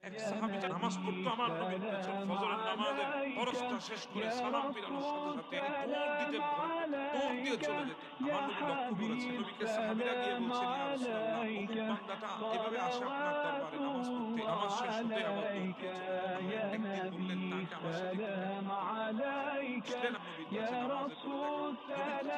এক সাহাবী নামাজ পড়তো আমার নবীর পেছন, ফজরের নামাজের ফরজটা শেষ করে সালাম ফিরানোর সাথে সাথে দৌড় দিতেন, দৌড় দিয়ে চলে যেতেন। আমার নবী লক্ষ্য করেছেন, নবীকে সাহাবীরা গিয়ে বলছেন, ইয়া রাসূলুল্লাহ, অমুক বান্দাটা এভাবে আসে আপনার দরবারে নামাজ পড়তে, নামাজ শেষ হতে আবার দৌড় দিয়ে চলে যায়। আমি একদিন বললেন, তাকে আমার সাথে একটু দেখা করতে। আসলেন নবীর কাছে নামাজে পড়ে দেখেন। নবীর কাছে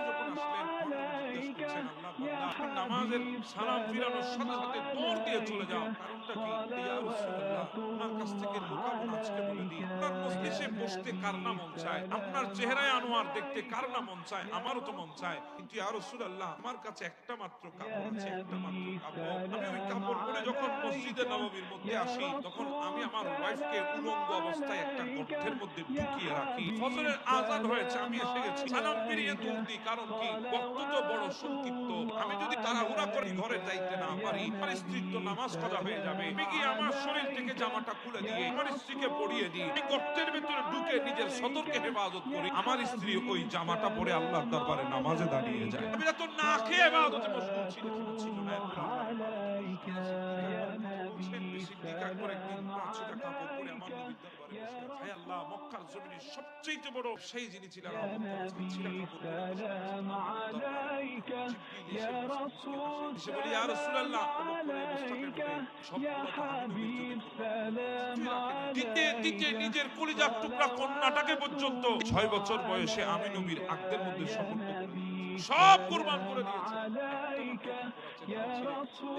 যখন আসলেন, আমার নবী জিজ্ঞেস করছেন, আল্লাহ বান্দা, আপনি নামাজের সালাম ফিরানোর সাথে সাথে দৌড় দিয়ে চলে যাও, কারণটা কি? ইয়া রাসূলুল্লাহ, আপনার কাছ থেকে লুকাবো না, আজকে বলে দিই। আপনার মজলিসে বসতে কার না মন চায়? আপনার চেহারায় আনোয়ার দেখতে কার না মন চায়? আমারও তো মন চায়, কিন্তু ইয়া রাসূলুল্লাহ, আমার কাছে একটা মাত্র কাপড় আছে, একটা মাত্র কাপড়। আমি ওই কাপড় পরে যখন মসজিদে নববীর মধ্যে আসি, তখন আমি আমার ওয়াইফকে উলঙ্গ অবস্থায় একটা গর্তের মধ্যে ঢুকিয়ে রাখি। ফজরের আযান হয়েছে, আমি এসে গেছি, সালাম ফিরিয়ে দৌড় দিই, কারণ কি? ওয়াক্ত তো বড় সংক্ষিপ্ত। আমি যদি তাড়াহুড়া করে ঘরে যাইতে না পারি, আমার স্ত্রীর তো নামাজ কাজা হয়ে যাবে। আমি গিয়ে আমার শরীর থেকে জামাটা খুলে দিয়ে আমার স্ত্রীকে পরিয়ে দিই, আমি গর্তের ভিতরে ঢুকে নিজের সদরকে হেফাজত করি, আমার স্ত্রী ওই জামাটা পরে আল্লাহর দরবারে নামাজে দাঁড়িয়ে যায়। আমি তো না খেয়ে ইবাদতে মশগুল ছিল না। মক্কার জমিনে সবচেয়ে বড় সেই যিনি ছিলেন, নিজের কলিজার টুকরা কন্যাটাকে পর্যন্ত 6 বছর বয়সে আমি নবীর আকদের মধ্যে সমর্থ করে সব কুরবান করে দিয়েছে।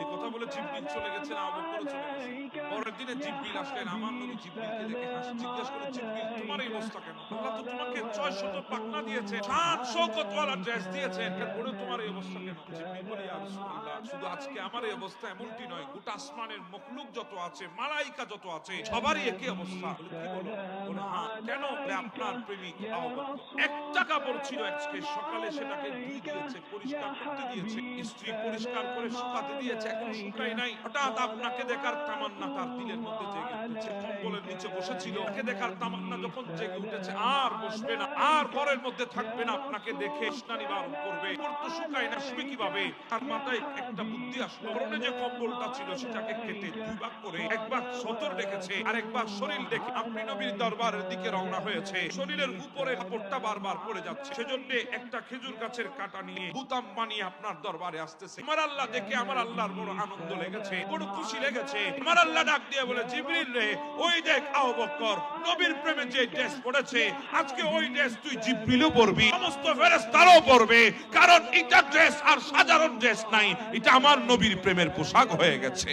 এই কথা বলে জিবরিল চলে গেছেন, আবু বকর চলে গেছেন। পরের দিনে জিবরিল আসলেন, আমার নবী জিবরিলকে দেখে হাসি, জিজ্ঞেস করে, জিবরিল, তোমার এই অবস্থা কেন? আল্লাহ তো তোমাকে 600 পাখনা দিয়েছে, শান শওকত ওয়ালা ড্রেস দিয়েছে, এরপরে তোমার এই অবস্থা কেন? জিবরিল বলে, ইয়া রাসূলুল্লাহ, শুধু আজকে আমার এই অবস্থা এমনটি নয়, গোটা আসমানের মখলুক যত আছে, মালায়েকা যত আছে, সবারই একই অবস্থা। বলে, কি বলো? বলে, হ্যাঁ। কেন? বলে, আপনার প্রেমিক আবু বকর একটা কাপড় ছিল, আজকে সকালে সেটাকে ধুই দিয়েছে, পরিষ্কার করতে দিয়েছে, স্ত্রী পরিষ্কার করে শুকাতে দিয়েছে, এখন শুকায় নাই। হঠাৎ আপনাকে দেখার তামান্না তার দিলের মধ্যে জেগে উঠেছে, কম্বলের নিচে বসেছিল, তাকে দেখার তামান্না যখন জেগে উঠেছে, আর বসবে না, আর ঘরের মধ্যে থাকবে না, আপনাকে দেখে তৃষ্ণা নিবারণ করবে। তো শুকায় না, শুবে কিভাবে? তার মাথায় একটা বুদ্ধি আসলো, পরনে যে কম্বলটা ছিল সেটাকে কেটে দুই ভাগ করে একবার সতর রেখেছে আর একবার শরীর দেখে আপনি নবীর দরবারের দিকে রওনা হয়েছে। শরীরের উপরে কাপড়টা বারবার পড়ে যাচ্ছে, সেজন্য একটা খেজুর গাছের কাঁটা নিয়ে বুতাম বানিয়ে আপনার দরবারে আসতেছে। আমার আল্লাহ দেখে আমার আল্লাহর বড় আনন্দ লেগেছে, বড় খুশি লেগেছে। আমার আল্লাহ ডাক দিয়ে বলে, জিবরিল রে, ওই দেখ আবু বকর নবীর প্রেমে যে ড্রেস পরেছে, আজকে ওই ড্রেস তুই জিবরিলও পরবি, সমস্ত ফেরেশতারাও পরবে, কারণ এটা ড্রেস আর সাধারণ ড্রেস নাই, এটা আমার নবীর প্রেমের পোশাক হয়ে গেছে।